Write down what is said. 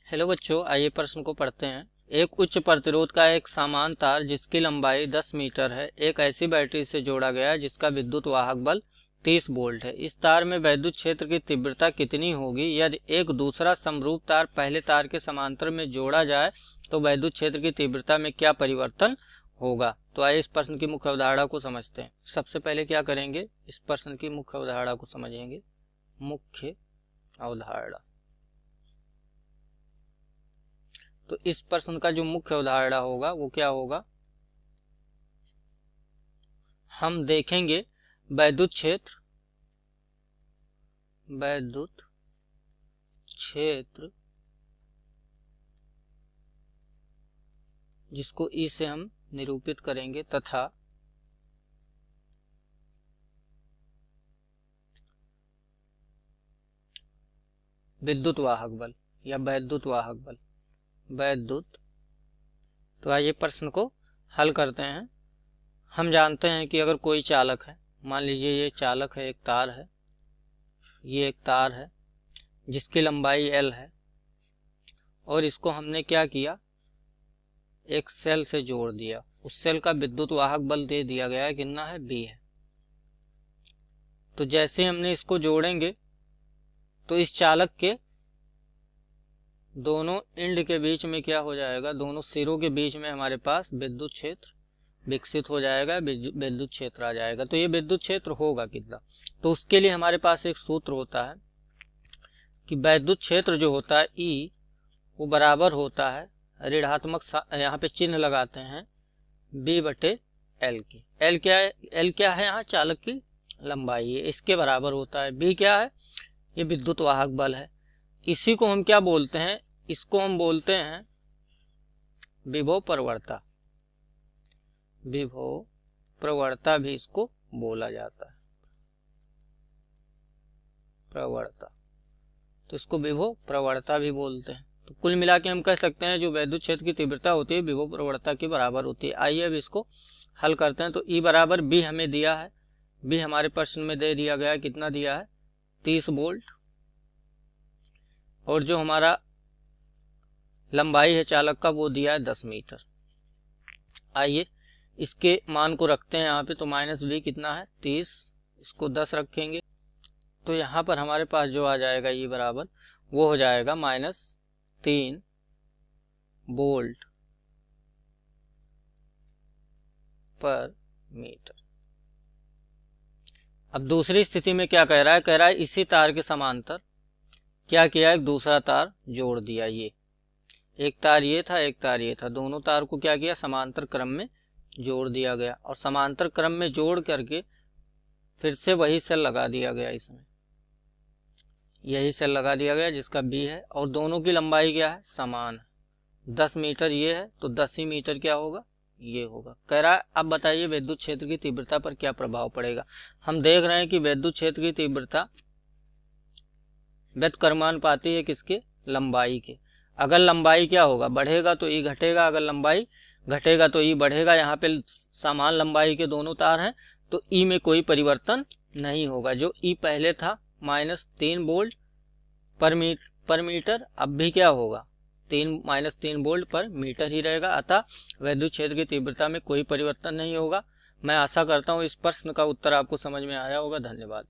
Hello बच्चों, आइए प्रश्न को पढ़ते हैं। एक उच्च प्रतिरोध का एक समान तार जिसकी लंबाई 10 मीटर है एक ऐसी बैटरी से जोड़ा गया है जिसका विद्युत वाहक बल 30 वोल्ट है। इस तार में वैद्युत क्षेत्र की तीव्रता कितनी होगी? यदि एक दूसरा समरूप तार पहले तार के समांतर में जोड़ा जाए तो वैद्युत क्षेत्र की तीव्रता में क्या परिवर्तन होगा? तो आइए इस प्रश्न की मुख्य अवधारणा को समझते हैं। सबसे पहले क्या करेंगे, इस प्रश्न की मुख्य अवधारणा को समझेंगे। मुख्य अवधारणा, तो इस प्रश्न का जो मुख्य अवधारणा होगा वो क्या होगा? हम देखेंगे वैद्युत क्षेत्र जिसको ई से हम निरूपित करेंगे तथा विद्युत वाहक बल या वैद्युत वाहक बल तो आइए प्रश्न को हल करते हैं। हम जानते हैं कि अगर कोई चालक है, मान लीजिए ये चालक है, एक तार है, ये एक तार है जिसकी लंबाई L है और इसको हमने क्या किया, एक सेल से जोड़ दिया। उस सेल का विद्युत वाहक बल दे दिया गया है, कितना है, B है। तो जैसे हमने इसको जोड़ेंगे तो इस चालक के दोनों एंड के बीच में क्या हो जाएगा, दोनों सिरों के बीच में हमारे पास विद्युत क्षेत्र विकसित हो जाएगा, विद्युत क्षेत्र आ जाएगा। तो ये विद्युत क्षेत्र होगा कितना? तो उसके लिए हमारे पास एक सूत्र होता है कि वैद्युत क्षेत्र जो होता है E वो बराबर होता है ऋणात्मक, यहाँ पे चिन्ह लगाते हैं, B/L की। L क्या है? L क्या है? यहाँ चालक की लंबाई है, इसके बराबर होता है। B क्या है? ये विद्युत वाहक बल है। इसी को हम क्या बोलते हैं? इसको हम बोलते हैं विभव प्रवणता। विभव प्रवणता भी इसको बोला जाता है, प्रवणता। तो इसको विभव प्रवणता भी बोलते हैं। तो कुल मिला के हम कह सकते हैं जो वैद्युत क्षेत्र की तीव्रता होती है विभव प्रवणता के बराबर होती है। आइए अब इसको हल करते हैं। तो E बराबर B हमें दिया है, B हमारे प्रश्न में दे दिया गया है, कितना दिया है, 30 वोल्ट। और जो हमारा लंबाई है चालक का वो दिया है 10 मीटर। आइए इसके मान को रखते हैं यहाँ पे। तो -B कितना है, 30, इसको 10 रखेंगे तो यहाँ पर हमारे पास जो आ जाएगा E बराबर वो हो जाएगा -3 वोल्ट पर मीटर। अब दूसरी स्थिति में क्या कह रहा है? कह रहा है इसी तार के समांतर क्या किया, एक दूसरा तार जोड़ दिया। ये एक तार ये था, एक तार ये था, दोनों तार को क्या किया, समांतर क्रम में जोड़ दिया गया। और समांतर क्रम में जोड़ करके फिर से वही सेल लगा दिया गया, इसमें यही सेल लगा दिया गया जिसका B है। और दोनों की लंबाई क्या है, समान है। 10 मीटर ये है तो 10 ही मीटर क्या होगा, ये होगा। कह रहा है अब बताइए विद्युत क्षेत्र की तीव्रता पर क्या प्रभाव पड़ेगा। हम देख रहे हैं कि विद्युत क्षेत्र की तीव्रता व्युत्क्रमानुपाती है किसके, लंबाई के। अगर लंबाई क्या होगा, बढ़ेगा तो E घटेगा, अगर लंबाई घटेगा तो E बढ़ेगा। यहाँ पे समान लंबाई के दोनों तार हैं तो E में कोई परिवर्तन नहीं होगा। जो E पहले था -3 वोल्ट पर मीटर, अब भी क्या होगा, -3 वोल्ट पर मीटर ही रहेगा। अतः वैद्युत क्षेत्र की तीव्रता में कोई परिवर्तन नहीं होगा। मैं आशा करता हूँ इस प्रश्न का उत्तर आपको समझ में आया होगा। धन्यवाद।